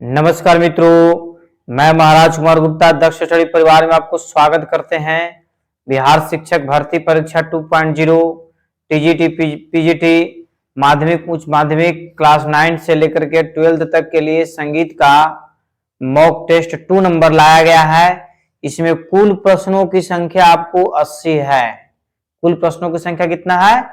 नमस्कार मित्रों, मैं महाराज कुमार गुप्ता दक्ष स्टडी परिवार में आपको स्वागत करते हैं। बिहार शिक्षक भर्ती परीक्षा 2.0 टीजीटी पीजीटी माध्यमिक उच्च माध्यमिक क्लास 9 से लेकर के 12th तक के लिए संगीत का मॉक टेस्ट 2 नंबर लाया गया है। इसमें कुल प्रश्नों की संख्या आपको 80 है। कुल प्रश्नों की संख्या कितना है?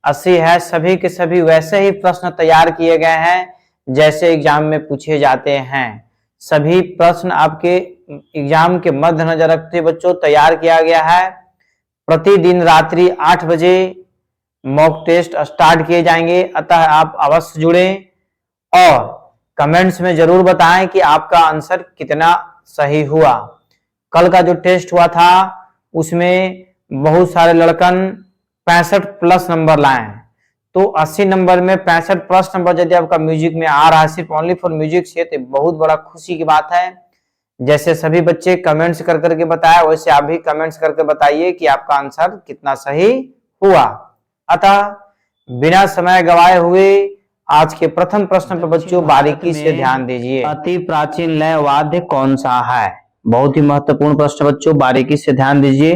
80 है। सभी के सभी वैसे ही प्रश्न तैयार किए गए हैं जैसे एग्जाम में पूछे जाते हैं। सभी प्रश्न आपके एग्जाम के मद्देनजर रखते बच्चों तैयार किया गया है। प्रतिदिन रात्रि 8 बजे मॉक टेस्ट स्टार्ट किए जाएंगे, अतः आप अवश्य जुड़ें और कमेंट्स में जरूर बताएं कि आपका आंसर कितना सही हुआ। कल का जो टेस्ट हुआ था उसमें बहुत सारे लड़कन 65 प्लस नंबर लाए हैं, तो 80 नंबर में 65 प्लस नंबर यदि आपका म्यूजिक में आ रहा है सिर्फ ओनली फॉर म्यूजिक से, तो बहुत बड़ा खुशी की बात है। जैसे सभी बच्चे कमेंट्स कर करके बताया, वैसे आप भी कमेंट्स करके बताइए कि आपका आंसर कितना सही हुआ। अतः बिना समय गवाए हुए आज के प्रथम प्रश्न पर बच्चों बारीकी से ध्यान दीजिए। अति प्राचीन लय वाद्य कौन सा है? बहुत ही महत्वपूर्ण प्रश्न बच्चों, बारीकी से ध्यान दीजिए।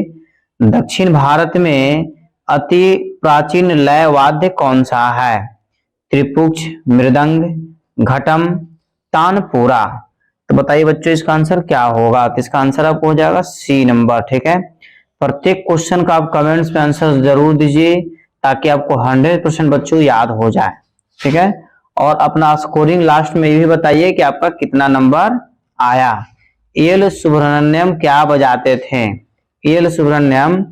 दक्षिण भारत में अति प्राचीन लय वाद्य कौन सा है? त्रिपुक्ष, मृदंग, घटम, तानपुरा। तो बताइए बच्चों इसका आंसर क्या होगा? तो इसका आंसर आपको हो जाएगा सी नंबर। ठीक है, प्रत्येक क्वेश्चन का आप कमेंट्स में आंसर जरूर दीजिए ताकि आपको 100% बच्चों याद हो जाए। ठीक है, और अपना स्कोरिंग लास्ट में ये भी बताइए कि आपका कितना नंबर आया। एल सुब्रमण्यम क्या बजाते थे? एल सुब्रमण्यम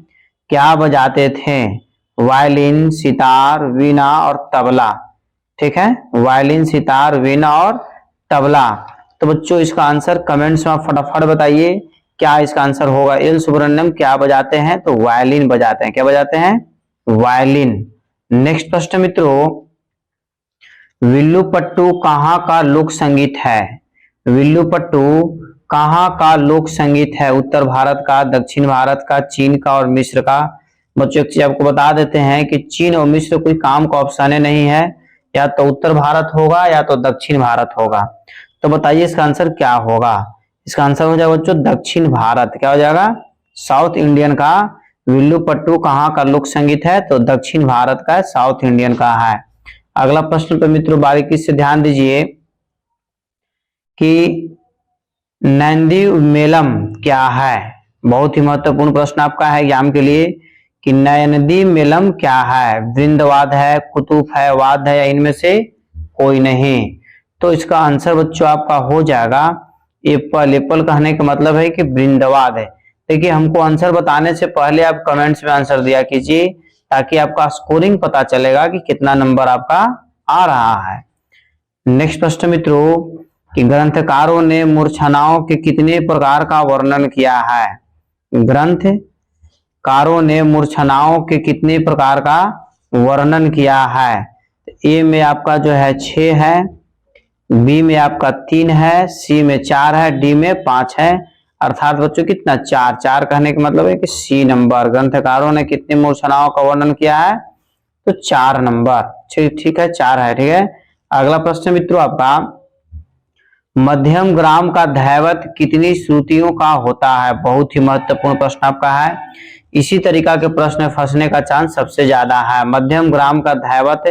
क्या बजाते थे? वायलिन, सितार, वीणा और तबला। ठीक है, वायलिन, सितार, वीणा और तबला। तो बच्चों इसका आंसर कमेंट्स में फटाफट बताइए क्या इसका आंसर होगा। एल सुब्रमण्यम क्या बजाते हैं? तो वायलिन बजाते हैं। क्या बजाते हैं? वायलिन। नेक्स्ट प्रश्न मित्रों, विल्लुपट्टू कहाँ का लोक संगीत है? विल्लुपट्टू कहाँ का लोक संगीत है? उत्तर भारत का, दक्षिण भारत का, चीन का और मिस्र का। बच्चों एक चीज आपको बता देते हैं कि चीन और मिस्र कोई काम का ऑप्शन नहीं है, या तो उत्तर भारत होगा या तो दक्षिण भारत होगा। तो बताइए इसका आंसर क्या होगा? इसका आंसर हो जाएगा बच्चों दक्षिण भारत। क्या हो जाएगा? साउथ इंडियन का विल्लुपट्टू कहाँ का लोक संगीत है? तो दक्षिण भारत का, साउथ इंडियन का है। अगला प्रश्न पर मित्रों बारीकी से ध्यान दीजिए कि नंदी मेलम क्या है? बहुत ही महत्वपूर्ण प्रश्न आपका है एग्जाम के लिए कि नयनदी मेलम क्या है? वृंदवाद है, कुतुब है, वाद है, या इनमें से कोई नहीं। तो इसका आंसर बच्चों आपका हो जाएगा एप्पल। एप्पल कहने का मतलब है कि वृंदवाद है। देखिए हमको आंसर बताने से पहले आप कमेंट्स में आंसर दिया कीजिए ताकि आपका स्कोरिंग पता चलेगा कि कितना नंबर आपका आ रहा है। नेक्स्ट प्रश्न मित्रों कि ग्रंथकारों ने मूर्छनाओं के कितने प्रकार का वर्णन किया है? ग्रंथकारों ने मूर्छनाओं के कितने प्रकार का वर्णन किया है? ए में आपका जो है 6 है, बी में आपका 3 है, सी में 4 है, डी में 5 है। अर्थात बच्चों कितना? 4। 4 कहने का मतलब है कि सी नंबर। ग्रंथकारों ने कितनी मूर्छनाओं का वर्णन किया है? तो 4 नंबर। ठीक है, 4 है। ठीक है, अगला प्रश्न मित्रों आपका मध्यम ग्राम का दैवत कितनी श्रुतियों का होता है? बहुत ही महत्वपूर्ण प्रश्न आपका है। इसी तरीका के प्रश्न फंसने का चांस सबसे ज्यादा है। मध्यम ग्राम का दैवत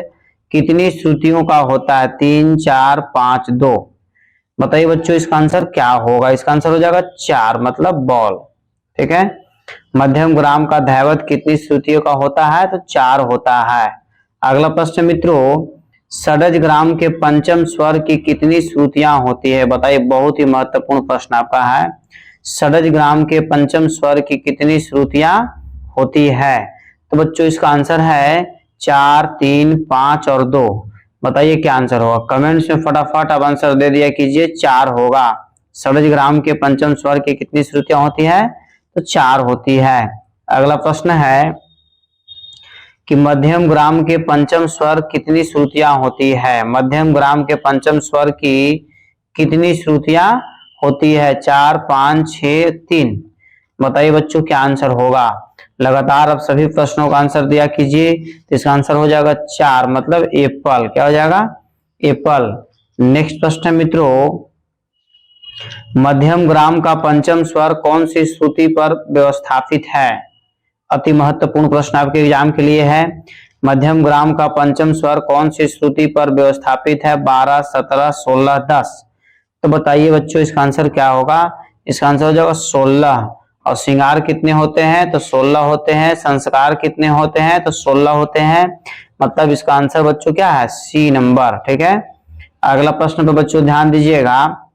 कितनी श्रुतियों का होता है? 3, 4, 5, 2। बताइए बच्चों इसका आंसर क्या होगा? इसका आंसर हो जाएगा 4, मतलब बॉल। ठीक है, मध्यम ग्राम का दैवत कितनी श्रुतियों का होता है? तो 4 होता है। अगला प्रश्न मित्रों षडज ग्राम के पंचम स्वर की कितनी श्रुतियां होती है? बताइए, बहुत ही महत्वपूर्ण प्रश्न आपका है। षडज ग्राम के पंचम स्वर की कितनी श्रुतियां होती है? तो बच्चों इसका आंसर है 4, 3, 5 और 2। बताइए क्या आंसर होगा? कमेंट्स में फटाफट आप आंसर दे दिया कीजिए। 4 होगा। षडज ग्राम के पंचम स्वर की कितनी श्रुतियां होती है? तो 4 होती है। अगला प्रश्न है कि मध्यम ग्राम के पंचम स्वर कितनी श्रुतियां होती है? मध्यम ग्राम के पंचम स्वर की कितनी श्रुतियां होती है? 4, 5, 6, 3। बताइए बच्चों क्या आंसर होगा? लगातार आप सभी प्रश्नों का आंसर दिया कीजिए। तो इसका आंसर हो जाएगा 4, मतलब एप्पल। क्या हो जाएगा? एप्पल। नेक्स्ट प्रश्न मित्रों मध्यम ग्राम का पंचम स्वर कौन सी श्रुति पर व्यवस्थापित है? अति महत्वपूर्ण प्रश्न आपके एग्जाम के लिए है। मध्यम ग्राम का पंचम स्वर कौन सी श्रुति पर व्यवस्थापित है? 12, 17, 16, 10। तो बताइए बच्चों इसका आंसर क्या होगा? इसका आंसर हो जाएगा 16। और श्रृंगार कितने होते हैं? तो 16 होते हैं। संस्कार कितने होते हैं? तो 16 होते हैं। मतलब इसका आंसर बच्चों क्या है? C number. ठीक है, अगला प्रश्न पे बच्चों ध्यान दीजिएगा।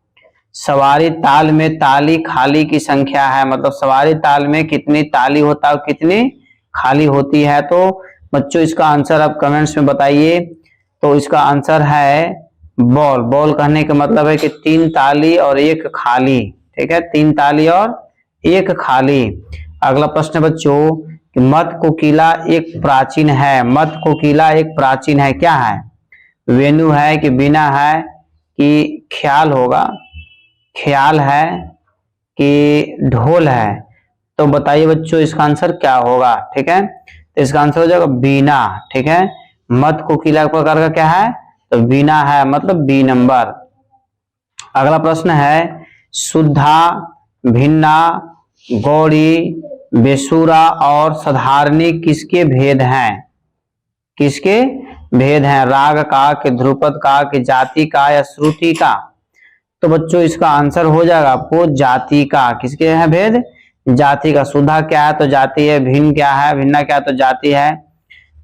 सवारी ताल में ताली खाली की संख्या है, मतलब सवारी ताल में कितनी ताली होता है और कितनी खाली होती है? तो बच्चों इसका आंसर आप कमेंट्स में बताइए। तो इसका आंसर है बॉल। बॉल कहने का मतलब है कि 3 ताली और 1 खाली। ठीक है, 3 ताली और 1 खाली। अगला प्रश्न बच्चों, मत कोकिला एक प्राचीन है। मत कोकिला एक प्राचीन है, क्या है? वेणु है कि बीना है कि ख्याल होगा? ख्याल है कि ढोल है? तो बताइए बच्चों इसका आंसर क्या होगा? ठीक है, तो इसका आंसर हो जाएगा बीना। ठीक है, मत कोकिला प्रकार का क्या है? तो बीना है, मतलब बी नंबर। अगला प्रश्न है, शुद्धा, भिन्ना, गौड़ी, बेसुरा और साधारणी किसके भेद हैं? किसके भेद हैं? राग का कि ध्रुपद का कि जाति का या श्रुति का? तो बच्चों इसका आंसर हो जाएगा आपको जाति का। किसके हैं भेद? जाति का। शुद्धा क्या है? तो जाति है। भिन्न क्या है? भिन्ना क्या है? तो जाति है।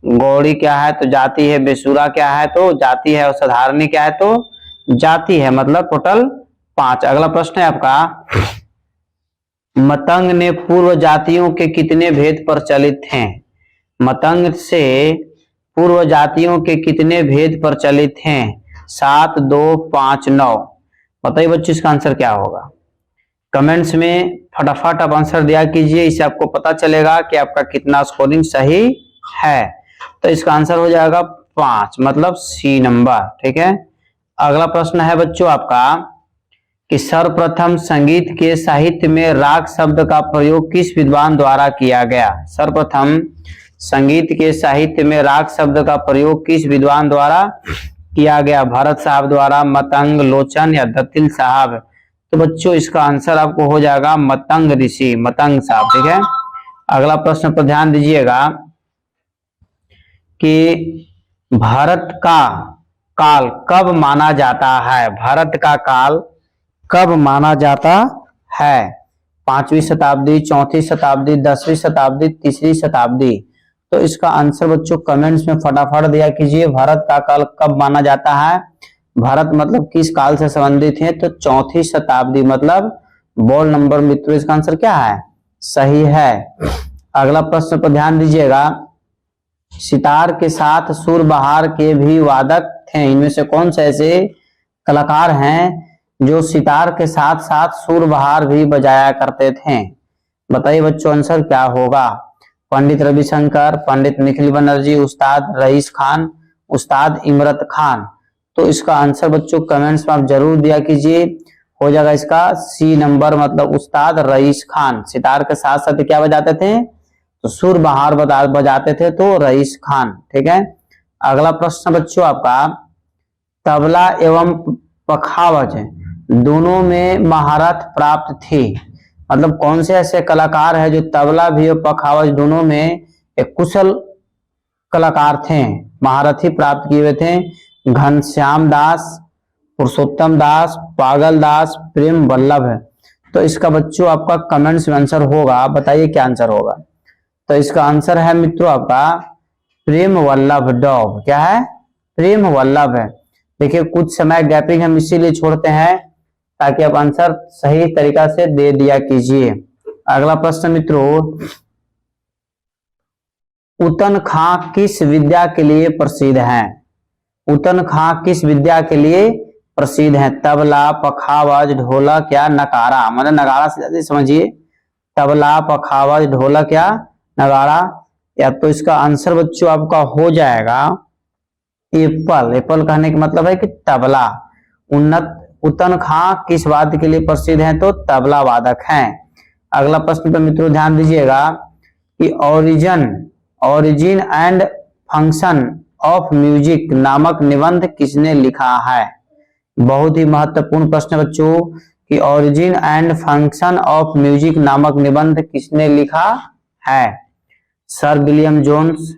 गौड़ी क्या है? तो जाति है। बेसुरा क्या है? तो जाति है। और साधारणी क्या है? तो जाति है। मतलब टोटल 5। अगला प्रश्न है आपका, मतंग ने पूर्व जातियों के कितने भेद प्रचलित थे? मतंग से पूर्व जातियों के कितने भेद प्रचलित हैं? 7, 2, 5, 9। बताइए बच्चों इसका आंसर क्या होगा? कमेंट्स में फटाफट आप आंसर दिया कीजिए, इससे आपको पता चलेगा कि आपका कितना स्कोरिंग सही है। तो इसका आंसर हो जाएगा 5, मतलब सी नंबर। ठीक है, अगला प्रश्न है बच्चों आपका कि सर्वप्रथम संगीत के साहित्य में राग शब्द का प्रयोग किस विद्वान द्वारा किया गया? सर्वप्रथम संगीत के साहित्य में राग शब्द का प्रयोग किस विद्वान द्वारा किया गया? भरत साहब द्वारा, मतंग, लोचन या दत्तिल साहब? तो बच्चों इसका आंसर आपको हो जाएगा मतंग ऋषि, मतंग साहब। ठीक है, अगला प्रश्न पर ध्यान दीजिएगा कि भारत का काल कब माना जाता है? भारत का काल कब माना जाता है? 5वीं शताब्दी, 4वीं शताब्दी, 10वीं शताब्दी, 3री शताब्दी? तो इसका आंसर बच्चों कमेंट्स में फटाफट दिया कीजिए। भारत का काल कब माना जाता है? भारत मतलब किस काल से संबंधित है? तो 4वीं शताब्दी, मतलब बॉल नंबर मित्रों इसका आंसर क्या है? सही है। अगला प्रश्न पर ध्यान दीजिएगा, सितार के साथ सुरबहार के भी वादक थे। इनमें से कौन से ऐसे कलाकार हैं जो सितार के साथ साथ सुरबहार भी बजाया करते थे? बताइए बच्चों आंसर क्या होगा? पंडित रविशंकर, पंडित निखिल बनर्जी, उस्ताद रईस खान, उस्ताद इमरत खान? तो इसका आंसर बच्चों कमेंट्स में आप जरूर दिया कीजिए। हो जाएगा इसका सी नंबर, मतलब उस्ताद रईस खान। सितार के साथ साथ क्या बजाते थे? तो सुरबहार बजाते थे, तो रईस खान। ठीक है, अगला प्रश्न बच्चों आपका, तबला एवं पखावज दोनों में महारत प्राप्त थी। मतलब कौन से ऐसे कलाकार है जो तबला भी और पखावज दोनों में एक कुशल कलाकार थे, महारथी प्राप्त किए हुए थे? घनश्याम दास, पुरुषोत्तम दास, पागल दास, प्रेम वल्लभ है? तो इसका बच्चों आपका कमेंट्स में आंसर होगा। बताइए क्या आंसर होगा? तो इसका आंसर है मित्रों आपका प्रेम वल्लभ डॉग। क्या है? प्रेम वल्लभ है। देखिए कुछ समय गैपिंग हम इसीलिए छोड़ते हैं ताकि आप आंसर सही तरीका से दे दिया कीजिए। अगला प्रश्न मित्रों, उतन खां किस विद्या के लिए प्रसिद्ध है? उतन खां किस विद्या के लिए प्रसिद्ध है? तबला, पखावज, ढोलक या नगाड़ा? मतलब नगाड़ा से ज्यादा समझिए, तबला, पखावज, ढोलक या नगाड़ा? या तो इसका आंसर बच्चों आपका हो जाएगा एप्पल। एप्पल कहने का मतलब है कि तबला। उतन खां किस वाद्य के लिए प्रसिद्ध है? तो तबला वादक हैं। अगला प्रश्न पर मित्रों ध्यान दीजिएगा कि origin and function of music नामक निबंध किसने लिखा है? बहुत ही महत्वपूर्ण प्रश्न बच्चों कि origin and function of music नामक निबंध किसने लिखा है? Sir William Jones,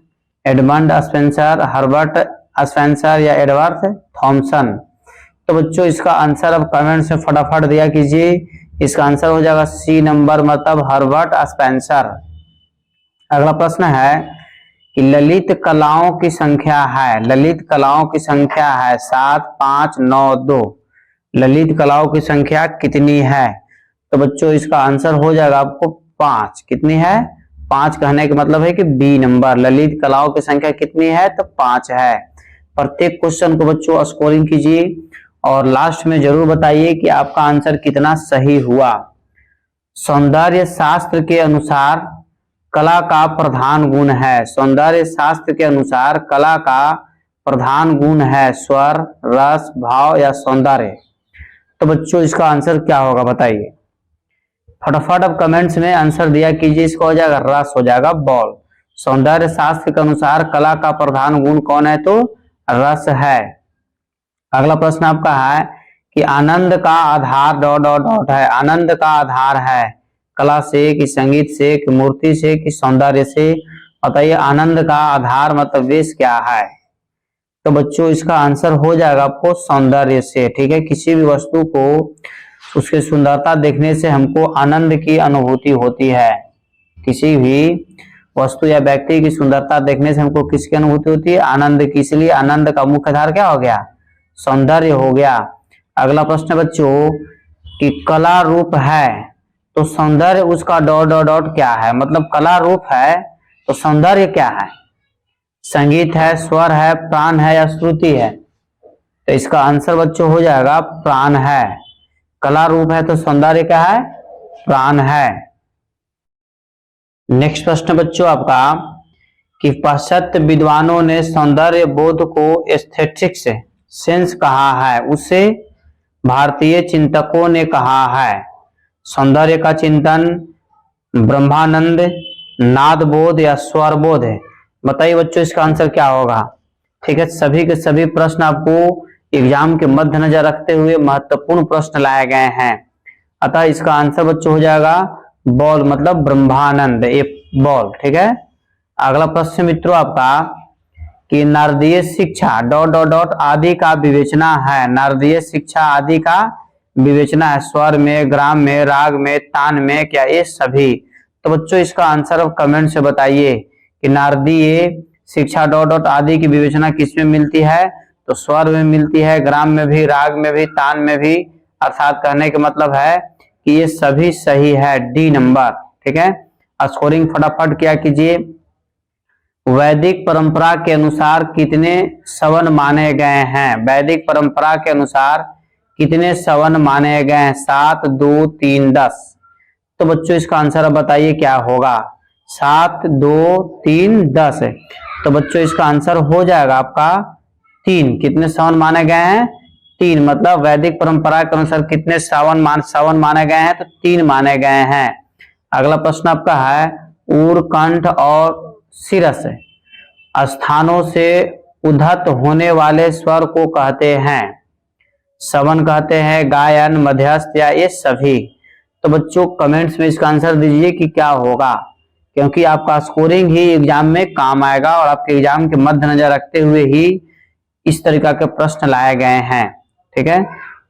Edmund Spenser, Herbert Spencer या एडवर्ड थॉमसन। तो बच्चों इसका आंसर अब कमेंट से फटाफट दिया कीजिए। इसका आंसर हो जाएगा सी नंबर, मतलब हर्बर्ट स्पेंसर। अगला प्रश्न है कि ललित कलाओं की संख्या है, ललित कलाओं की संख्या है 7, 5, 9, 2। ललित कलाओं की संख्या कितनी है? तो बच्चों इसका आंसर हो जाएगा आपको 5। कितनी है? 5 कहने का मतलब है कि बी नंबर। ललित कलाओं की संख्या कितनी है? तो 5 है। प्रत्येक क्वेश्चन को बच्चों स्कोरिंग कीजिए और लास्ट में जरूर बताइए कि आपका आंसर कितना सही हुआ। सौंदर्य शास्त्र के अनुसार कला का प्रधान गुण है, सौंदर्य शास्त्र के अनुसार कला का प्रधान गुण है स्वर, रस, भाव या सौंदर्य। तो बच्चों इसका आंसर क्या होगा बताइए फटाफट। अब कमेंट्स में आंसर दिया कीजिए। इसका हो जाएगा रस, हो जाएगा बॉल। सौंदर्य शास्त्र के अनुसार कला का प्रधान गुण कौन है? तो रस है। अगला प्रश्न आपका है कि आनंद का आधार डॉट डॉट डॉट है। आनंद का आधार है कला से कि संगीत से कि मूर्ति से कि सौंदर्य से? बताइए आनंद का आधार मतलब बेस क्या है? तो बच्चों इसका आंसर हो जाएगा आपको सौंदर्य से। ठीक है, किसी भी वस्तु को उसकी सुंदरता देखने से हमको आनंद की अनुभूति होती है। किसी भी वस्तु या व्यक्ति की सुंदरता देखने से हमको किसकी अनुभूति होती है? आनंद की। इसलिए आनंद का मुख्य आधार क्या हो गया? सौंदर्य हो गया। अगला प्रश्न बच्चों कि कला रूप है तो सौंदर्य उसका डॉट डॉट डॉट क्या है? मतलब कला रूप है तो सौंदर्य क्या है? संगीत है, स्वर है, प्राण है या श्रुति है? तो इसका आंसर बच्चों हो जाएगा प्राण है। कला रूप है तो सौंदर्य क्या है? प्राण है। नेक्स्ट प्रश्न बच्चों आपका कि पाश्चात्य विद्वानों ने सौंदर्य बोध को एस्थेटिक्स सेंस कहा है, उसे भारतीय चिंतकों ने कहा है। सौंदर्य का चिंतन, ब्रह्मानंद, नाद बोध या स्वर बोध है? बताइए बच्चों इसका आंसर क्या होगा। ठीक है, सभी के सभी प्रश्न आपको एग्जाम के मद्देनजर रखते हुए महत्वपूर्ण प्रश्न लाए गए हैं। अतः इसका आंसर बच्चों हो जाएगा बॉल, मतलब ब्रह्मानंद, ए बॉल। ठीक है, अगला प्रश्न मित्रों आपका कि नारदीय शिक्षा डॉट डॉट डॉट आदि का विवेचना है। नारदीय शिक्षा आदि का विवेचना है स्वर में, ग्राम में, राग में, तान में, क्या ये सभी? तो बच्चों इसका आंसर अब कमेंट से बताइए कि नारदीय शिक्षा डॉट डॉट आदि की विवेचना किसमें मिलती है? तो स्वर में मिलती है, ग्राम में भी, राग में भी, तान में भी। अर्थात कहने का मतलब है कि ये सभी सही है, डी नंबर। ठीक है, स्कोरिंग फटाफट क्या कीजिए। वैदिक परंपरा के अनुसार कितने सवन माने गए हैं? वैदिक परंपरा के अनुसार कितने सवन माने गए हैं? 7, 2, 3, 10। तो बच्चों इसका आंसर अब बताइए क्या होगा। 7, 2, 3, 10 है। तो बच्चों इसका आंसर हो जाएगा आपका 3। कितने सवन माने गए हैं? 3। मतलब वैदिक परंपरा के अनुसार कितने सवन माने गए हैं? तो 3 माने गए हैं। अगला प्रश्न आपका है उर, कंठ और शिरस स्थानों से उद्धत होने वाले स्वर को कहते हैं? सवन कहते हैं, गायन, मध्यस्थ या ये सभी? तो बच्चों कमेंट्स में इसका आंसर दीजिए कि क्या होगा, क्योंकि आपका स्कोरिंग ही एग्जाम में काम आएगा और आपके एग्जाम के मद्देनजर रखते हुए ही इस तरीका के प्रश्न लाए गए हैं। ठीक है,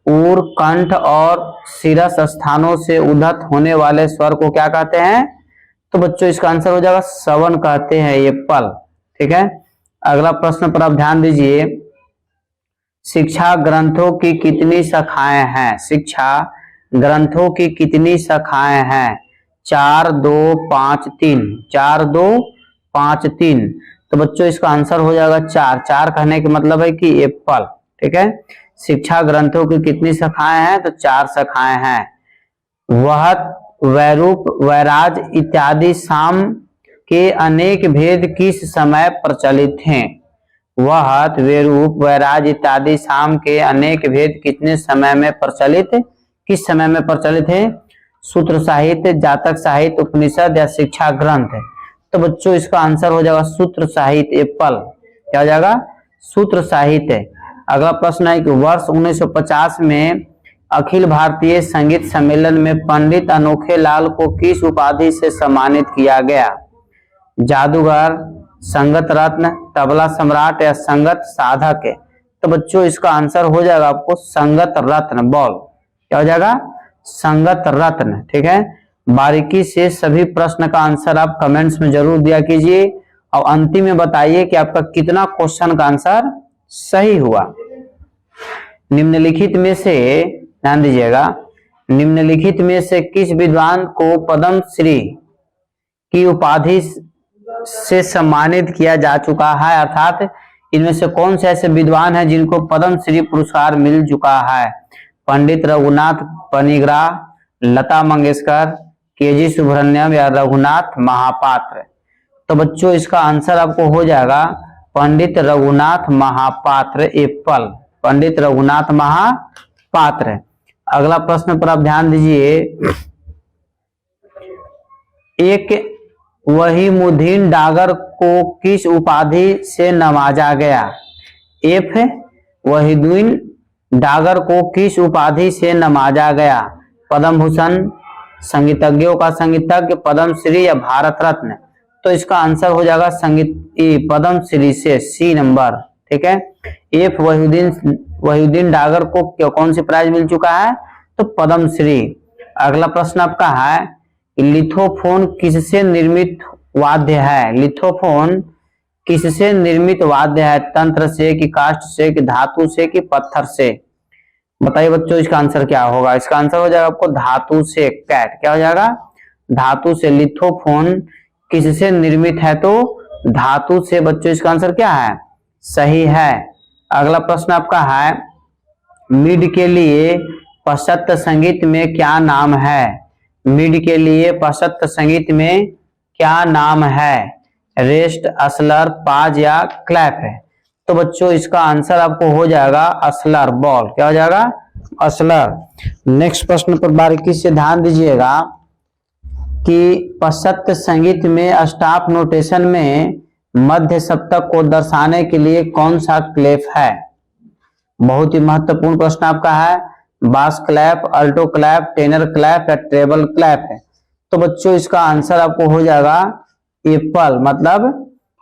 उर, कंठ और शिरस स्थानों से उद्धत होने वाले स्वर को क्या कहते हैं? तो बच्चों इसका आंसर हो जाएगा सवन कहते हैं, ये पल। ठीक है, अगला प्रश्न पर आप ध्यान दीजिए। शिक्षा ग्रंथों की कितनी शाखाएं हैं? शिक्षा ग्रंथों की कितनी शाखाएं हैं? 4, 2, 5, 3। 4, 2, 5, 3। तो बच्चों इसका आंसर हो जाएगा 4। 4 कहने का मतलब है कि एप्पल। ठीक है, शिक्षा ग्रंथों की कितनी शाखाएं हैं? तो 4 शाखाएं हैं। वह वैरूप, वैराज इत्यादि साम के अनेक भेद किस समय प्रचलित हैं? वह वेरूप, वैराज इत्यादि साम के अनेक भेद कितने समय में प्रचलित, किस समय में प्रचलित है? सूत्र साहित्य, जातक साहित्य, उपनिषद या शिक्षा ग्रंथ? तो बच्चों इसका आंसर हो जाएगा सूत्र साहित्य, एप्पल। क्या हो जाएगा? सूत्र साहित्य। अगला प्रश्न है कि वर्ष 1950 में अखिल भारतीय संगीत सम्मेलन में पंडित अनोखे लाल को किस उपाधि से सम्मानित किया गया? जादूगर, संगत रत्न, तबला सम्राट या संगत साधक है? तो बच्चों इसका आंसर हो जाएगा आपको संगत रत्न। बॉल क्या हो जाएगा? संगत रत्न। ठीक है, बारीकी से सभी प्रश्न का आंसर आप कमेंट्स में जरूर दिया कीजिए और अंतिम में बताइए कि आपका कितना क्वेश्चन का आंसर सही हुआ। निम्नलिखित में से, ध्यान दीजिएगा, निम्नलिखित में से किस विद्वान को पद्म श्री की उपाधि से सम्मानित किया जा चुका है? अर्थात इनमें से कौन से ऐसे विद्वान हैं जिनको पद्म श्री पुरस्कार मिल चुका है? पंडित रघुनाथ पनिग्राह, लता मंगेशकर, केजी सुब्रमण्यम या रघुनाथ महापात्र? तो बच्चों इसका आंसर आपको हो जाएगा पंडित रघुनाथ महापात्र। एप्पल, पंडित रघुनाथ महापात्र। अगला प्रश्न पर आप ध्यान दीजिए। एक वहीमुद्दीन डागर को किस उपाधि से नवाजा गया? एफ वहीमुद्दीन डागर को किस उपाधि से नवाजा गया? पद्म भूषण, संगीतज्ञों का संगीतज्ञ, पद्म श्री या भारत रत्न? तो इसका आंसर हो जाएगा संगीत पद्म श्री से, सी नंबर। ठीक है, एफ वहीमुद्दीन डागर को कौन सी प्राइज मिल चुका है? तो पद्म श्री। अगला प्रश्न आपका है, लिथोफोन किससे निर्मित वाद्य है? लिथोफोन किससे निर्मित वाद्य है? तंत्र से कि काष्ठ से कि धातु से कि पत्थर से? बताइए बच्चों इसका आंसर क्या होगा? इसका आंसर हो जाएगा आपको धातु से। कैट क्या हो जाएगा? धातु से। लिथोफोन किससे निर्मित है? तो धातु से। बच्चों इसका आंसर क्या है? सही है। अगला प्रश्न आपका है, मिड के लिए पाश्चात्य संगीत में क्या नाम है? मिड के लिए पाश्चात्य संगीत में क्या नाम है? रेस्ट, असलर, पाज या क्लैप है? तो बच्चों इसका आंसर आपको हो जाएगा असलर। बॉल क्या हो जाएगा? असलर। नेक्स्ट प्रश्न पर बारीकी से ध्यान दीजिएगा कि पाश्चात्य संगीत में अष्टाप नोटेशन में मध्य सप्तक को दर्शाने के लिए कौन सा क्लेप है? बहुत ही महत्वपूर्ण प्रश्न आपका है। Bass clap, alto clap, tenor clap या ट्रेबल क्लैप है? तो बच्चों इसका आंसर आपको हो जाएगा एप्पल, मतलब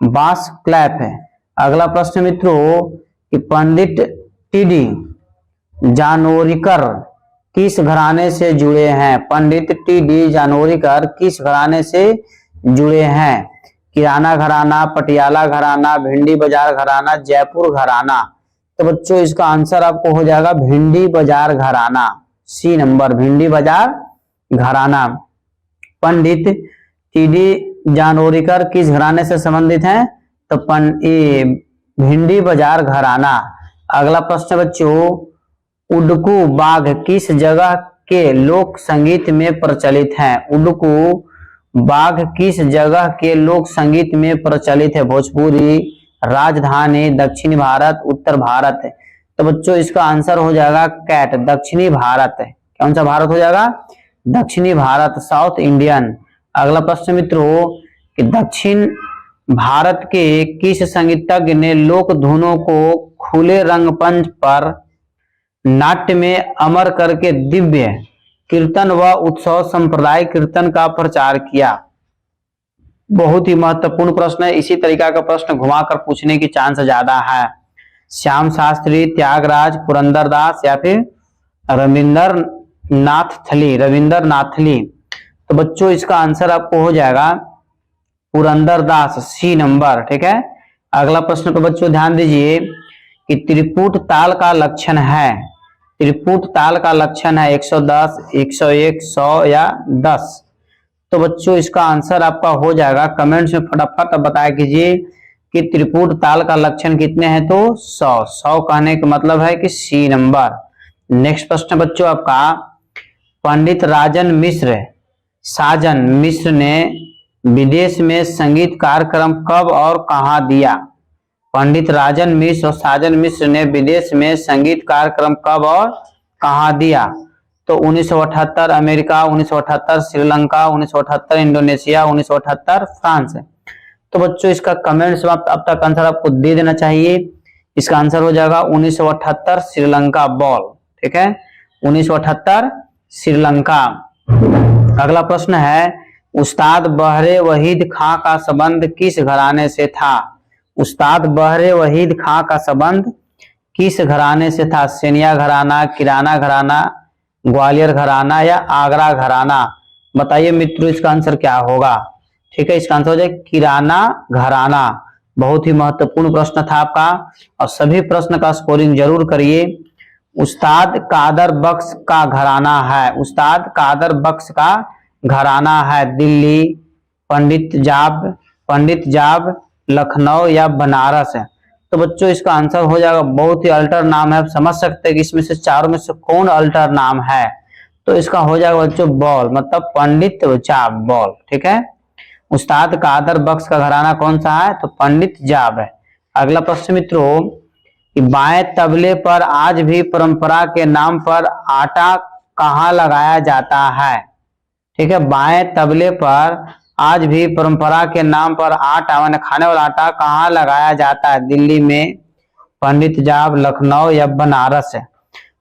बास क्लैप है। अगला प्रश्न मित्रों कि पंडित टीडी जानोरीकर किस घराने से जुड़े हैं? पंडित टीडी जानोरीकर किस घराने से जुड़े हैं? किराना घराना, पटियाला घराना, भिंडी बाजार घराना, जयपुर घराना? तो बच्चों इसका आंसर आपको हो जाएगा भिंडी बाजार घराना, सी नंबर, भिंडी बाजार घराना। पंडित टीडी जानोरीकर किस घराने से संबंधित हैं? तो भिंडी बाजार घराना। अगला प्रश्न बच्चों, उडकू बाघ किस जगह के लोक संगीत में प्रचलित हैं? उडकू बाघ किस जगह के लोक संगीत में प्रचलित है? भोजपुरी, राजधानी, दक्षिणी भारत, उत्तर भारत है? तो बच्चों इसका आंसर हो जाएगा कैट, दक्षिणी भारत है। कौन सा भारत हो जाएगा? दक्षिणी भारत, साउथ इंडियन। अगला प्रश्न मित्रों कि दक्षिण भारत के किस संगीतज्ञ ने लोक धुनों को खुले रंगमंच पर नाट्य में अमर करके दिव्य कीर्तन व उत्सव संप्रदाय कीर्तन का प्रचार किया? बहुत ही महत्वपूर्ण प्रश्न है। इसी तरीका का प्रश्न घुमाकर पूछने की चांस ज्यादा है। श्याम शास्त्री, त्यागराज, पुरंदरदास या फिर रविंद्रनाथ थली? तो बच्चों इसका आंसर आपको हो जाएगा पुरंदरदास, सी नंबर। ठीक है, अगला प्रश्न पर बच्चों ध्यान दीजिए कि त्रिपुट ताल का लक्षण है। त्रिपुट ताल का लक्षण है 110, 101, 100 या 10? तो बच्चों इसका आंसर आपका हो जाएगा, कमेंट्स में फटाफट बताया कीजिए कि त्रिपुट ताल का लक्षण कितने हैं? तो 100। 100 कहने का मतलब है कि सी नंबर। नेक्स्ट प्रश्न बच्चों आपका, पंडित साजन मिश्र ने विदेश में संगीत कार्यक्रम कब और कहां दिया? पंडित राजन मिश्र और साजन मिश्र ने विदेश में संगीत कार्यक्रम कब और कहां दिया? तो 1978 अमेरिका, 1978 श्रीलंका, 1978 इंडोनेशिया, 1978 फ्रांस है? तो बच्चों इसका कमेंट्स में अब तक आंसर आपको दे देना चाहिए। इसका आंसर हो जाएगा 1978 श्रीलंका। बॉल ठीक है, 1978 श्रीलंका। अगला प्रश्न है, उस्ताद बहरे वहीद खां का संबंध किस घराने से था? उस्ताद बहरे वहीद खां का संबंध किस घराने से था? सेनिया घराना, किराना घराना, ग्वालियर घराना या आगरा घराना? बताइए मित्रों इसका आंसर क्या होगा। ठीक है, इसका आंसर हो जाए किराना घराना। बहुत ही महत्वपूर्ण प्रश्न था आपका और सभी प्रश्न का स्कोरिंग जरूर करिए। उस्ताद कादर बख्श का घराना है, उस्ताद कादर बख्श का घराना है दिल्ली, पंडित जाब, लखनऊ या बनारस है? तो बच्चों इसका आंसर हो जाएगा, बहुत ही अल्टर नाम है, आप समझ सकते हैं कि इसमें से चारों में से कौन अल्टर नाम है। तो इसका हो जाएगा बच्चों बॉल, मतलब पंडित जाब बॉल। ठीक है, उस्ताद कादर बख्श का घराना कौन सा है? तो पंडित जाब है। अगला प्रश्न मित्रों, कि बाएं तबले पर आज भी परंपरा के नाम पर आटा कहाँ लगाया जाता है? ठीक है, बाएं तबले पर आज भी परंपरा के नाम पर आटा माने खाने वाला आटा कहाँ लगाया जाता है? दिल्ली में, पंडित जाब, लखनऊ या बनारस है?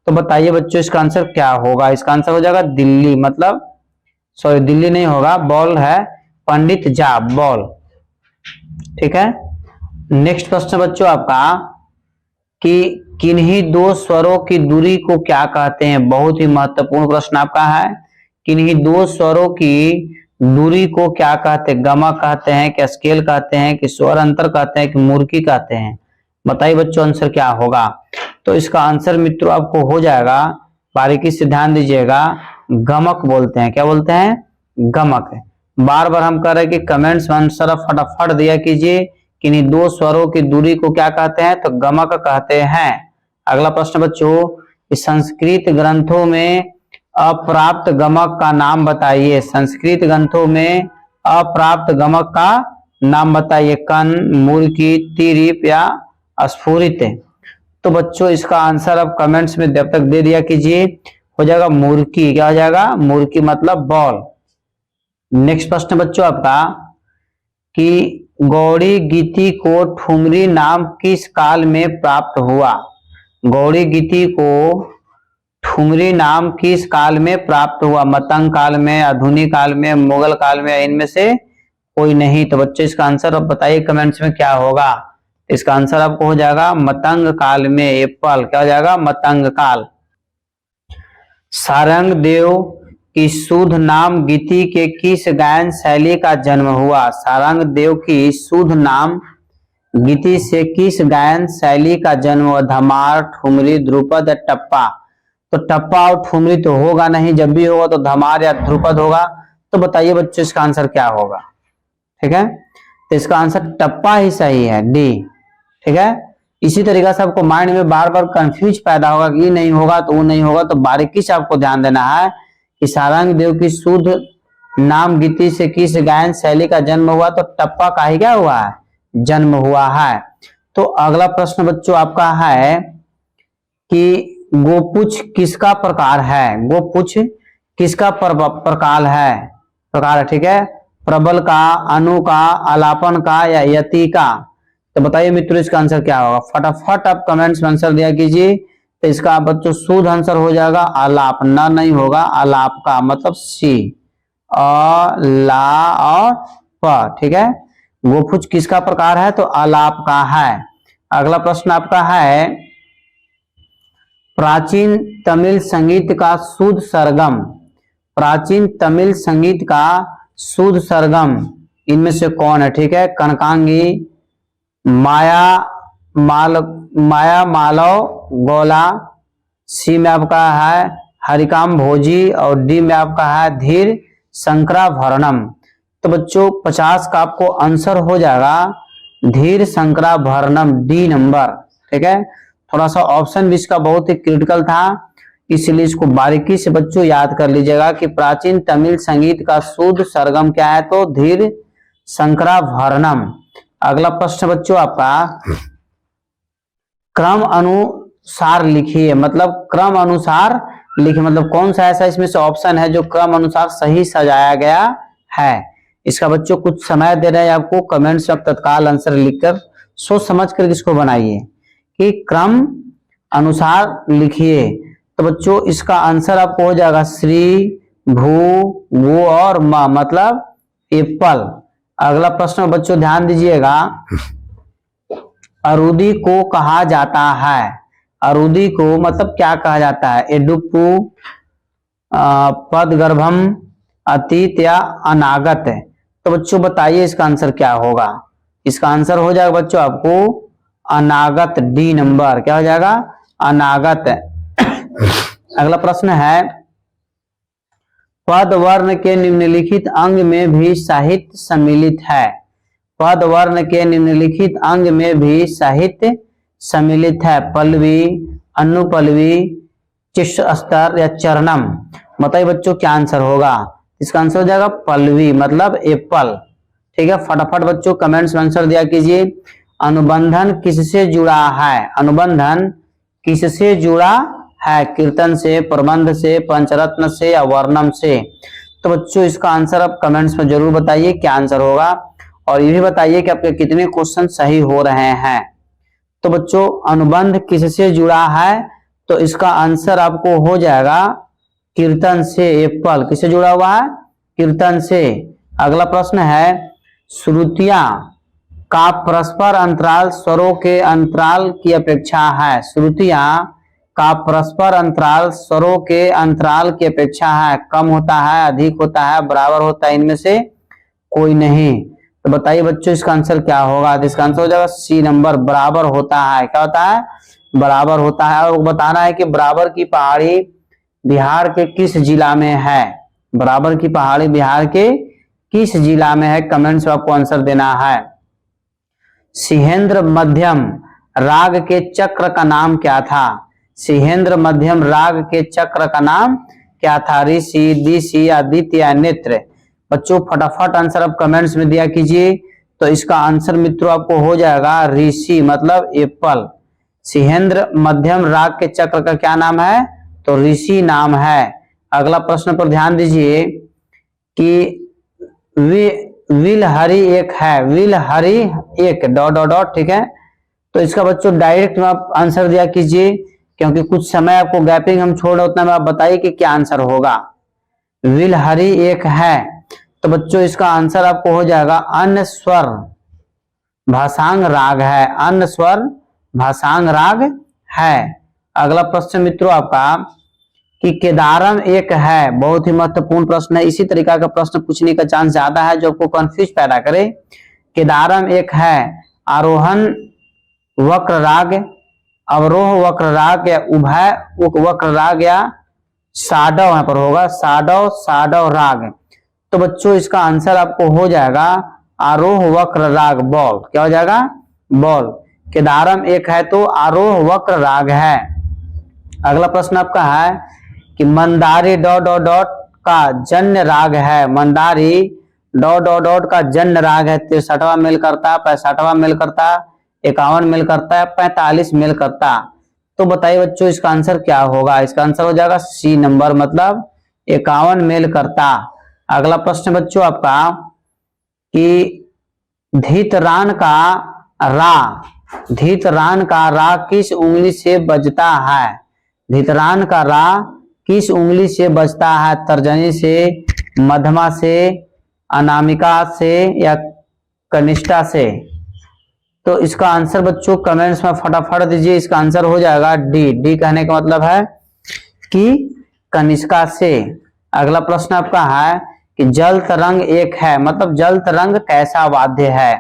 तो बताइए बच्चों इसका आंसर क्या होगा। इसका आंसर हो जाएगा दिल्ली, मतलब सॉरी दिल्ली नहीं होगा, बॉल है पंडित जाब बॉल। ठीक है, नेक्स्ट प्रश्न बच्चों आपका, कि किन्हीं दो स्वरों की दूरी को क्या कहते हैं? बहुत ही महत्वपूर्ण प्रश्न आपका है। किन्हीं दो स्वरों की दूरी को क्या कहते हैं? गमक कहते हैं कि स्केल कहते हैं कि स्वर अंतर कहते हैं कि मूर्खी कहते हैं? बताइए बच्चों आंसर क्या होगा। तो इसका आंसर मित्रों आपको हो जाएगा, बारीकी से ध्यान दीजिएगा, गमक बोलते हैं। क्या बोलते हैं? गमक। बार बार हम कह रहे हैं कि कमेंट्स में आंसर फटाफट दिया कीजिए। किन्हीं दो स्वरों की दूरी को क्या कहते हैं? तो गमक कहते हैं। अगला प्रश्न बच्चों, इस संस्कृत ग्रंथों में अप्राप्त गमक का नाम बताइए। संस्कृत ग्रंथों में अप्राप्त गमक का नाम बताइए। कन, मूर्खी, तिरीप या स्फुरित? तो बच्चों इसका आंसर अब कमेंट्स में जब तक दे दिया कीजिए, हो जाएगा मूर्खी। क्या हो जाएगा? मूर्खी मतलब बॉल। नेक्स्ट प्रश्न बच्चों आपका, कि गौड़ी गीति को ठुमरी नाम किस काल में प्राप्त हुआ? गौड़ी गीति को ठुमरी नाम किस काल में प्राप्त हुआ? मतंग काल में, आधुनिक काल में, मुगल काल में, इनमें से कोई नहीं? तो बच्चों इसका आंसर अब बताइए कमेंट्स में क्या होगा। इसका आंसर आपको हो जाएगा मतंग काल में। एप्पल क्या हो जाएगा? मतंग काल। सारंग देव की शुद्ध नाम गीति के किस गायन शैली का जन्म हुआ? सारंग देव की शुद्ध नाम गीति से किस गायन शैली का जन्म हुआ? धमार, ठुमरी, ध्रुपद या टप्पा? तो टप्पा और ठुमरी तो होगा नहीं, जब भी होगा तो धमार या ध्रुपद होगा। तो बताइए बच्चों इसका आंसर क्या होगा। ठीक है, तो इसका आंसर टप्पा ही सही है, डी। ठीक है, इसी तरीके से आपको माइंड में बार बार कंफ्यूज पैदा होगा कि ये नहीं होगा तो वो नहीं होगा, तो बारीकी से आपको ध्यान देना है कि सारंग देव की शुद्ध नाम गीति से किस गायन शैली का जन्म हुआ? तो टप्पा का ही क्या हुआ है? जन्म हुआ है। तो अगला प्रश्न बच्चों आपका है कि गोपुछ किसका प्रकार है? गोपुछ किसका प्रकार है? ठीक है, प्रबल का, अनु का, आलापन का या यति का? तो बताइए मित्रों इसका आंसर क्या होगा। फटाफट आप कमेंट्स में आंसर दिया कीजिए। तो इसका बच्चों शुद्ध आंसर हो जाएगा आलाप, ना नहीं होगा, आलाप का मतलब सी, अ, ला और प। ठीक है, गोपुछ किसका प्रकार है? तो आलाप का है। अगला प्रश्न आपका है, प्राचीन तमिल संगीत का शुद्ध सरगम। प्राचीन तमिल संगीत का शुद्ध सरगम इनमें से कौन है? ठीक है, कनकांगी, माया मालव गौला, सी में आपका है हरिकाम भोजी और डी में आपका है धीर शंकराभरणम। तो बच्चों 50 का आपको आंसर हो जाएगा धीर शंकराभरणम, डी नंबर। ठीक है, थोड़ा सा ऑप्शन भी इसका बहुत ही क्रिटिकल था, इसलिए इसको बारीकी से बच्चों याद कर लीजिएगा कि प्राचीन तमिल संगीत का शुद्ध सरगम क्या है? तो धीर शंकराभरणम। अगला प्रश्न बच्चों आपका, क्रम अनुसार लिखिए। मतलब क्रम अनुसार लिखिए, मतलब कौन सा ऐसा इसमें से ऑप्शन है जो क्रम अनुसार सही सजाया गया है? इसका बच्चों कुछ समय दे रहे हैं आपको, कमेंट्स में तत्काल आंसर लिखकर सोच समझ कर इसको बनाइए कि क्रम अनुसार लिखिए। तो बच्चों इसका आंसर आपको हो जाएगा श्री, भू, वो और म, मतलब एप्पल। अगला प्रश्न बच्चों ध्यान दीजिएगा, अरुदी को कहा जाता है, अरुदी को मतलब क्या कहा जाता है, एडुप्पू, पदगर्भम, अतीत या अनागत। तो बच्चों बताइए इसका आंसर क्या होगा। इसका आंसर हो जाएगा बच्चों आपको अनागत, डी नंबर। क्या हो जाएगा, अनागत। अगला प्रश्न है, पद वर्ण के निम्नलिखित अंग में भी साहित्य सम्मिलित है। पद वर्ण के निम्नलिखित अंग में भी साहित्य सम्मिलित है। पल्लवी, अनुपल्लवी, चिष्ट स्तर या चरणम। बताइए बच्चों क्या आंसर होगा। इसका आंसर हो जाएगा पल्लवी, मतलब एप्पल। ठीक है, फटाफट बच्चों कमेंट्स में आंसर दिया कीजिए। अनुबंधन किससे जुड़ा है, अनुबंधन किससे जुड़ा है, कीर्तन से, प्रबंध से, पंचरत्न से या वर्णम से। तो बच्चों इसका आंसर आप कमेंट्स में जरूर बताइए क्या आंसर होगा, और ये भी बताइए कि आपके कितने क्वेश्चन सही हो रहे हैं। तो बच्चों अनुबंध किससे जुड़ा है, तो इसका आंसर आपको हो जाएगा कीर्तन से, एप्पल। किससे जुड़ा हुआ है, कीर्तन से। अगला प्रश्न है, श्रुतियां का परस्पर अंतराल स्वरों के अंतराल की अपेक्षा है। श्रुतियां का परस्पर अंतराल स्वरों के अंतराल की अपेक्षा है, कम होता है, अधिक होता है, बराबर होता है, इनमें से कोई नहीं। तो बताइए बच्चों इसका आंसर क्या होगा। तो इसका आंसर हो जाएगा सी नंबर, बराबर होता है। क्या होता है, बराबर होता है। और बताना है कि बराबर की पहाड़ी बिहार के किस जिला में है, बराबर की पहाड़ी बिहार के किस जिला में है, कमेंट्स में आपको आंसर देना है। सिहेंद्र मध्यम राग के चक्र का नाम क्या था। सिहेंद्र मध्यम राग के चक्र का नाम क्या था, ऋषि, दिशि, आदित्य या नेत्र। बच्चों फटाफट आंसर आप कमेंट्स में दिया कीजिए। तो इसका आंसर मित्रों आपको हो जाएगा ऋषि, मतलब एप्पल। सिहेंद्र मध्यम राग के चक्र का क्या नाम है, तो ऋषि नाम है। अगला प्रश्न पर ध्यान दीजिए कि विलहरी एक है, विलहरी एक डॉट डॉट डॉट। ठीक है, तो इसका बच्चों डायरेक्ट में आप आंसर दिया कीजिए, क्योंकि कुछ समय आपको गैपिंग हम छोड़ रहे उतना में आप बताइए कि क्या आंसर होगा। विलहरी एक है, तो बच्चों इसका आंसर आपको हो जाएगा अन्य स्वर भाषांग राग है, अन्य स्वर भाषांग राग है। अगला प्रश्न मित्रों आपका कि केदारम एक है, बहुत ही महत्वपूर्ण प्रश्न है। इसी तरीका का प्रश्न पूछने का चांस ज्यादा है जो आपको कंफ्यूज पैदा करे। केदारम एक है, आरोहण वक्र राग, अवरोह वक्र राग या उभय वक्र राग या साडव, यहाँ पर होगा साडव, साडव राग। तो बच्चों इसका आंसर आपको हो जाएगा आरोह वक्र राग, बॉल। क्या हो जाएगा, बॉल। केदारम एक है तो आरोह वक्र राग है। अगला प्रश्न आपका है कि मंदारी डॉट डॉट डॉट का जन्य राग है। मंदारी डॉट डॉट डॉट का जन्य राग है, 63वां मेल करता, 65वां मेल करता, 51 मेल करता है, 45 मेल करता। तो बताइए बच्चों इसका आंसर क्या होगा। इसका आंसर हो जाएगा सी नंबर, मतलब 51 मेल करता। अगला प्रश्न बच्चों आपका कि धीतरान का रा, धीतरान का रा किस उंगली से बजता है। धीतरान का रा किस उंगली से बजता है, तर्जनी से, मध्यमा से, अनामिका से या कनिष्ठा से। तो इसका आंसर बच्चों कमेंट्स में फटाफट दीजिए। इसका आंसर हो जाएगा डी, डी कहने का मतलब है कि कनिष्का से। अगला प्रश्न आपका है कि जल तरंग एक है, मतलब जल तरंग कैसा वाद्य है,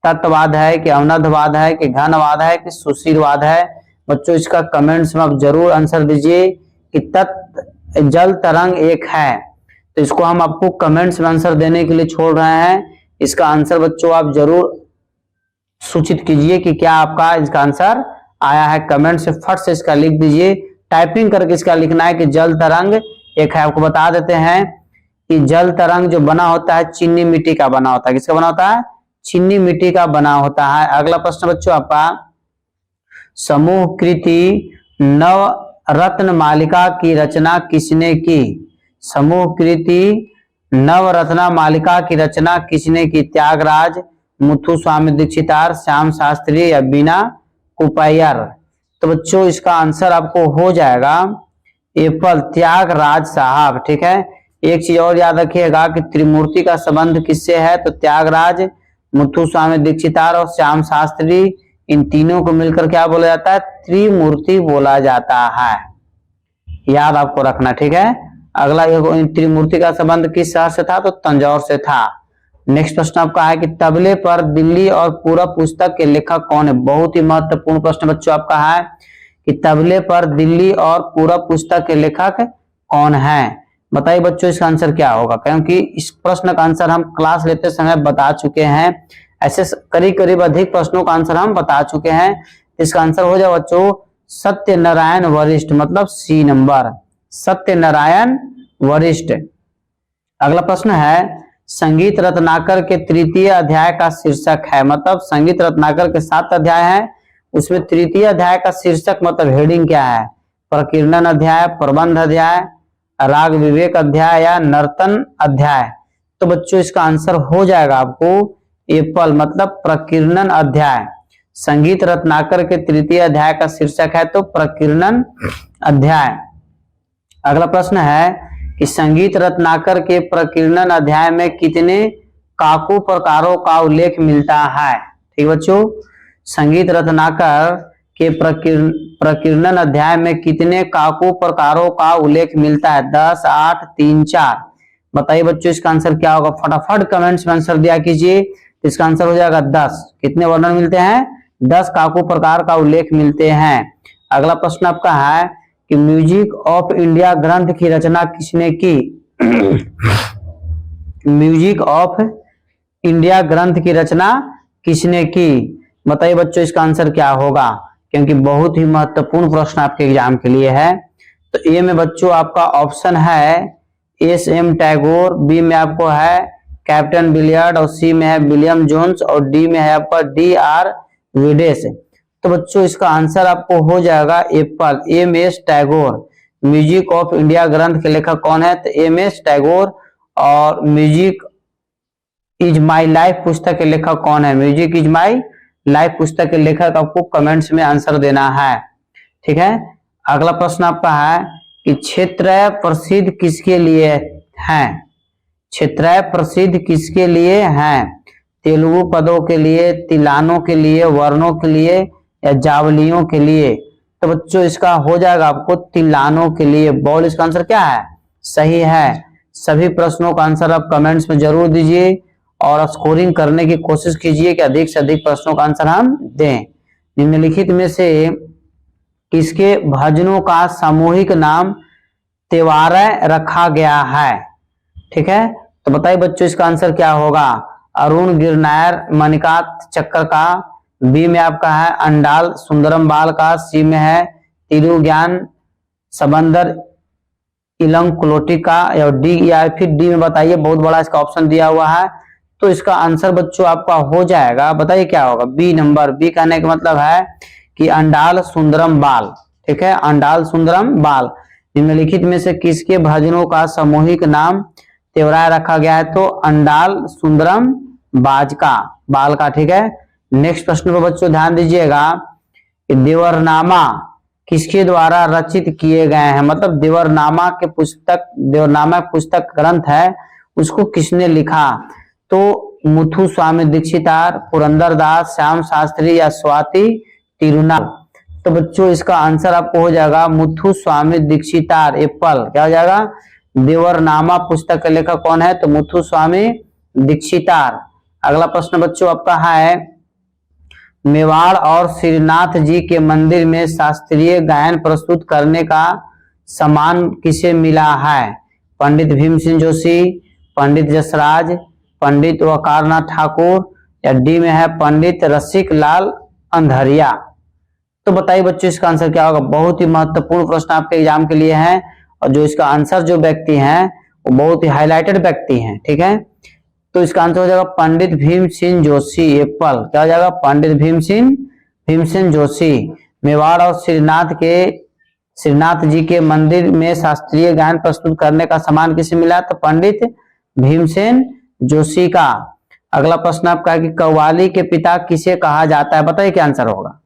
तत्वाद है कि अवनद्धवाद है कि घनवाद है कि सुशीलवाद है। बच्चों इसका कमेंट्स में आप जरूर आंसर दीजिए कि जल तरंग एक है। तो इसको हम आपको कमेंट्स में आंसर देने के लिए छोड़ रहे हैं। इसका आंसर बच्चों आप जरूर सूचित कीजिए कि क्या आपका इसका आंसर आया है। कमेंट से फट से इसका लिख दीजिए, टाइपिंग करके इसका लिखना है कि जल तरंग एक है। आपको बता देते हैं कि जल तरंग जो बना होता है चीनी मिट्टी का बना होता है। किसका बना होता है, चीनी मिट्टी का बना होता है। अगला प्रश्न बच्चों आपका समूह कृति नवरत्न मालिका की रचना किसने की। समूह कृति नवरत्ना मालिका की रचना किसने की, त्यागराज, मुथुस्वामी दीक्षितार, श्याम शास्त्री या बीना कुपैयर। तो बच्चों इसका आंसर आपको हो जाएगा एप्पल त्यागराज साहब। ठीक है, एक चीज और याद रखिएगा कि त्रिमूर्ति का संबंध किससे है, तो त्यागराज, मुथुस्वामी दीक्षितार और श्याम शास्त्री, इन तीनों को मिलकर क्या बोला जाता है, त्रिमूर्ति बोला जाता है, याद आपको रखना। ठीक है, अगला त्रिमूर्ति का संबंध किस शहर से था, तो तंजौर से था। नेक्स्ट प्रश्न आपका है कि तबले पर दिल्ली और पूरब पुस्तक के लेखक कौन है। बहुत ही महत्वपूर्ण प्रश्न बच्चों आपका है कि तबले पर दिल्ली और पूरब पुस्तक के लेखक कौन है। बताइए बच्चों इसका आंसर क्या होगा, क्योंकि इस प्रश्न का आंसर हम क्लास लेते समय बता चुके हैं। ऐसे करीब करीब अधिक प्रश्नों का आंसर हम बता चुके हैं। इसका आंसर हो जाए बच्चों सत्यनारायण वरिष्ठ, मतलब सी नंबर, सत्यनारायण वरिष्ठ। अगला प्रश्न है संगीत रत्नाकर के तृतीय अध्याय का शीर्षक है, मतलब संगीत रत्नाकर के 7 अध्याय हैं, उसमें तृतीय अध्याय का शीर्षक मतलब हेडिंग क्या है, प्रकीर्णन अध्याय, प्रबंध अध्याय, राग विवेक अध्याय या नर्तन अध्याय। तो बच्चों इसका आंसर हो जाएगा आपको एप्पल, मतलब प्रकीर्णन अध्याय। संगीत रत्नाकर के तृतीय अध्याय का शीर्षक है तो प्रकीर्णन अध्याय। अगला प्रश्न है कि संगीत रत्नाकर के प्रकीर्णन अध्याय में कितने काकू प्रकारों का उल्लेख मिलता है। ठीक बच्चों, संगीत रत्नाकर के प्रकीर्णन अध्याय में कितने काकू प्रकारों का उल्लेख मिलता है, 10, 8, 3, 4। बताइए बच्चों इसका आंसर क्या होगा, फटाफट कमेंट्स में आंसर दिया कीजिए। इसका आंसर हो जाएगा 10। कितने वर्णन मिलते हैं, 10 काकू प्रकार का उल्लेख मिलते हैं। अगला प्रश्न आपका है कि म्यूजिक ऑफ इंडिया ग्रंथ की रचना किसने की। म्यूजिक ऑफ इंडिया ग्रंथ की रचना किसने की। बताइए बच्चों इसका आंसर क्या होगा, क्योंकि बहुत ही महत्वपूर्ण प्रश्न आपके एग्जाम के लिए है। तो ए में बच्चों आपका ऑप्शन है एस.एम. टैगोर, बी में आपको है कैप्टन बिलियर्ड और सी में है विलियम जोन्स और डी में है आपका डी.आर. विडेस। तो बच्चों इसका आंसर आपको हो जाएगा एप्पल, M S. Tagore. Music of India ग्रंथ के लेखक कौन है, तो एम.एस. टैगोर। और म्यूजिक इज माई लाइफ पुस्तक के लेखक कौन है, म्यूजिक इज माई लाइफ पुस्तक के लेखक आपको कमेंट्स में आंसर देना है। ठीक है, अगला प्रश्न आपका है कि क्षेत्रय प्रसिद्ध किसके लिए है। क्षेत्रय प्रसिद्ध किसके लिए है, तेलुगु पदों के लिए, तिलानों के लिए, वर्णों के लिए या जावलियों के लिए। तो बच्चों इसका हो जाएगा आपको तिलानों के लिए। बॉल इसका आंसर क्या है, सही है। सभी प्रश्नों का आंसर आप कमेंट्स में जरूर दीजिए और स्कोरिंग करने की कोशिश कीजिए कि अधिक से अधिक प्रश्नों का आंसर हम दें। निम्नलिखित में से किसके भजनों का सामूहिक नाम त्योहारय रखा गया है। ठीक है, तो बताइए बच्चों इसका आंसर क्या होगा, अरुण गिरनायर मणिकांत चक्कर का, बी में आपका है अंडाल सुंदरम बाल का, सी में है तिरु ज्ञान सबंदर इलंकुलोटी का, या डी या फिर डी में बताइए, बहुत बड़ा इसका ऑप्शन दिया हुआ है। तो इसका आंसर बच्चों आपका हो जाएगा, बताइए क्या होगा, बी नंबर। बी कहने का मतलब है कि अंडाल सुंदरम बाल। ठीक है, अंडाल सुंदरम बाल। निम्नलिखित में से किसके भजनों का सामूहिक नाम त्योराय रखा गया है, तो अंडाल सुंदरम बाज का, बाल का। ठीक है, नेक्स्ट प्रश्न पर बच्चों ध्यान दीजिएगा कि देवरनामा किसके द्वारा रचित किए गए हैं, मतलब देवरनामा के पुस्तक, देवरनामा पुस्तक ग्रंथ है उसको किसने लिखा। तो मुथुस्वामी दीक्षितार, पुरंदरदास, श्याम शास्त्री या स्वाति तिरुनाल। तो बच्चों इसका आंसर आपको हो जाएगा मुथुस्वामी दीक्षितार, एप्पल। क्या हो जाएगा, देवरनामा पुस्तक के लेखक कौन है, तो मुथुस्वामी दीक्षितार। अगला प्रश्न बच्चों आपका है मेवाड़ और श्रीनाथ जी के मंदिर में शास्त्रीय गायन प्रस्तुत करने का सम्मान किसे मिला है, पंडित भीमसेन जोशी, पंडित जसराज, पंडित वकारनाथ ठाकुर या डी में है पंडित रसिक लाल अंधरिया। तो बताइए बच्चों इसका आंसर क्या होगा। बहुत ही महत्वपूर्ण प्रश्न आपके एग्जाम के लिए है और जो इसका आंसर जो व्यक्ति हैं वो बहुत ही हाईलाइटेड व्यक्ति हैं। ठीक है, तो इसका आंसर हो जाएगा पंडित भीमसेन जोशी, एप्पल। क्या हो जाएगा, पंडित भीमसेन जोशी। मेवाड़ और श्रीनाथ जी के मंदिर में शास्त्रीय गायन प्रस्तुत करने का सम्मान किसे मिला, तो पंडित भीमसेन जोशी का। अगला प्रश्न आपका है कि कव्वाली के पिता किसे कहा जाता है, बताइए क्या आंसर होगा।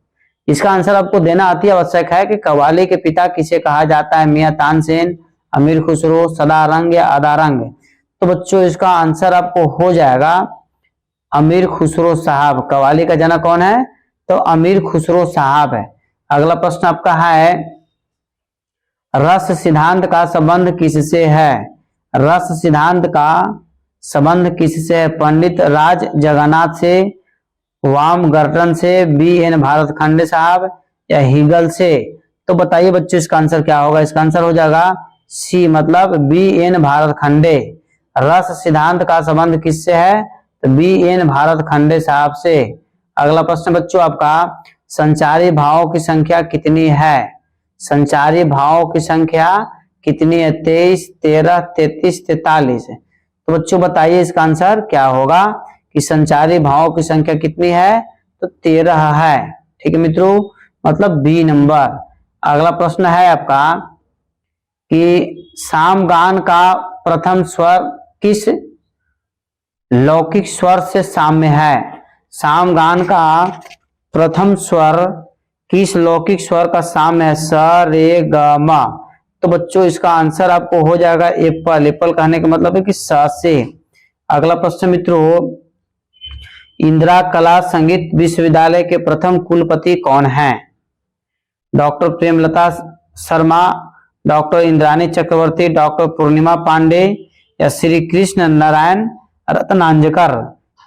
इसका आंसर आपको देना अति आवश्यक है कि कव्वाली के पिता किसे कहा जाता है, मियां तानसेन, अमीर खुसरो, सदारंग या अदारंग। तो बच्चों इसका आंसर आपको हो जाएगा अमीर खुसरो साहब। कव्वाली का जनक कौन है? तो अमीर खुसरो साहब है। अगला प्रश्न आपका है, रस सिद्धांत का संबंध किससे है? रस सिद्धांत का संबंध किससे है? पंडित राज जगन्नाथ से, वामगर्टन से, बी.एन. भारतखंडे साहब या हीगल से? तो बताइए बच्चों इसका आंसर क्या होगा? इसका आंसर हो जाएगा सी, मतलब बी.एन. भारतखंडे। रस सिद्धांत का संबंध किससे है? तो बी.एन. भारतखंडे साहब से। अगला प्रश्न बच्चों आपका, संचारी भावों की संख्या कितनी है? संचारी भावों की संख्या कितनी है? 23, 13, 33, 43। तो बच्चों बताइए इसका आंसर क्या होगा कि संचारी भावों की संख्या कितनी है? तो 13 है। ठीक है मित्रों, मतलब बी नंबर। अगला प्रश्न है आपका कि सामगान का प्रथम स्वर किस लौकिक स्वर से साम्य है? सामगान का प्रथम स्वर किस लौकिक स्वर का साम्य है? स, रे, ग, म। तो बच्चों इसका आंसर आपको हो जाएगा एप्पल। एप्पल कहने का मतलब है कि स से। अगला प्रश्न मित्रों, इंदिरा कला संगीत विश्वविद्यालय के प्रथम कुलपति कौन है? डॉक्टर प्रेमलता शर्मा, डॉक्टर इंद्राणी चक्रवर्ती, डॉक्टर पूर्णिमा पांडे या श्री कृष्ण नारायण रत्नांजकर?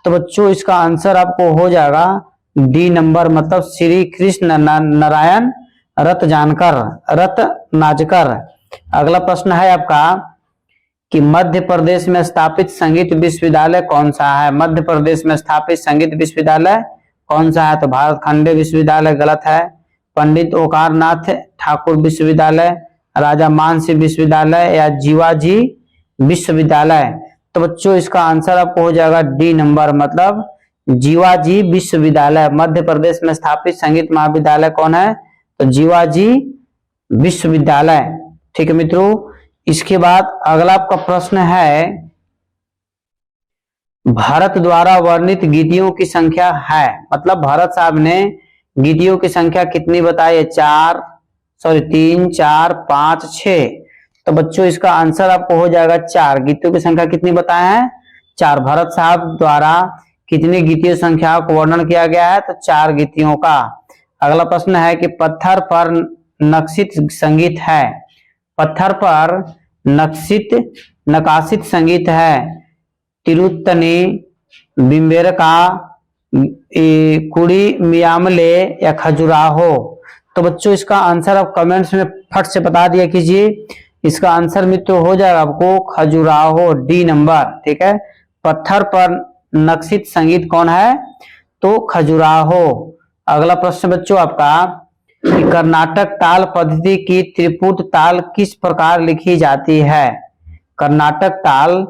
तो बच्चों इसका आंसर आपको हो जाएगा डी नंबर, मतलब श्री कृष्ण नारायण रत्नांजकर। अगला प्रश्न है आपका कि मध्य प्रदेश में स्थापित संगीत विश्वविद्यालय कौन सा है? मध्य प्रदेश में स्थापित संगीत विश्वविद्यालय कौन सा है? तो भारतखंडे विश्वविद्यालय गलत है। पंडित ओंकारनाथ ठाकुर विश्वविद्यालय, राजा मानसिंह विश्वविद्यालय या जीवाजी विश्वविद्यालय? तो बच्चों इसका आंसर आपको हो जाएगा डी नंबर, मतलब जीवाजी विश्वविद्यालय। मध्य प्रदेश में स्थापित संगीत महाविद्यालय कौन है? तो जीवाजी विश्वविद्यालय। ठीक है मित्रों, इसके बाद अगला आपका प्रश्न है, भारत द्वारा वर्णित गीतियों की संख्या है, मतलब भरत साहब ने गीतियों की संख्या कितनी बताई है? 3, 4, 5, 6। तो बच्चों इसका आंसर आपको हो जाएगा 4। गीतियों की संख्या कितनी बताए हैं? 4। भरत साहब द्वारा कितनी गीतियों संख्या को वर्णन किया गया है? तो 4 गीतियों का। अगला प्रश्न है कि पत्थर पर नक्शित संगीत है, पत्थर पर नकाशित संगीत है, तिरुत्तनी, बिम्बेरका, कुड़ी मियामले या खजुराहो? तो बच्चों इसका आंसर आप कमेंट्स में फट से बता दिया कीजिए। इसका आंसर मित्रों हो जाएगा आपको खजुराहो, डी नंबर। ठीक है, पत्थर पर नक्शित संगीत कौन है? तो खजुराहो। अगला प्रश्न बच्चों आपका कि कर्नाटक ताल पद्धति की त्रिपुट ताल किस प्रकार लिखी जाती है? कर्नाटक ताल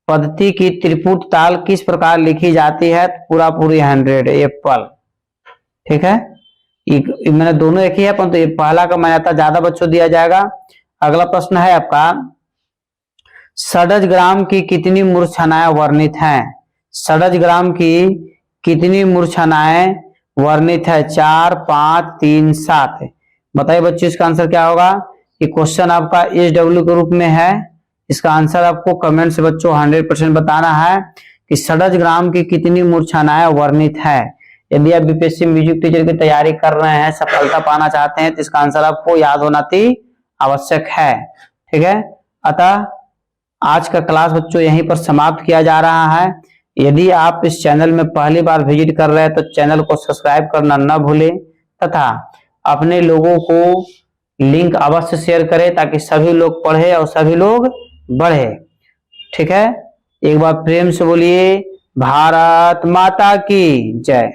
पद्धति की त्रिपुट ताल किस प्रकार लिखी जाती है? पूरा पूरी 100 एप्पल। ठीक है, मैंने दोनों एक ही है, परंतु ये पहला का मान्यता ज्यादा बच्चों दिया जाएगा। अगला प्रश्न है आपका, षडज ग्राम की कितनी मूर्छनाएं वर्णित हैं? षडज ग्राम की कितनी मूर्छनाएं वर्णित है? 4, 5, 3, 7। बताइए बच्चों इसका आंसर क्या होगा? ये क्वेश्चन आपका SW के रूप में है। इसका आंसर आपको कमेंट से बच्चों 100% बताना है कि षडज ग्राम की कितनी मूर्छनाएं वर्णित है। यदि आप बीपीएससी म्यूजिक टीचर की तैयारी कर रहे हैं, सफलता पाना चाहते हैं, तो इसका आंसर आपको याद होना अति आवश्यक है। ठीक है, अतः आज का क्लास बच्चों यहीं पर समाप्त किया जा रहा है। यदि आप इस चैनल में पहली बार विजिट कर रहे हैं तो चैनल को सब्सक्राइब करना न भूलें तथा अपने लोगों को लिंक अवश्य शेयर करें ताकि सभी लोग पढ़े और सभी लोग बढ़े। ठीक है, एक बार प्रेम से बोलिए भारत माता की जय।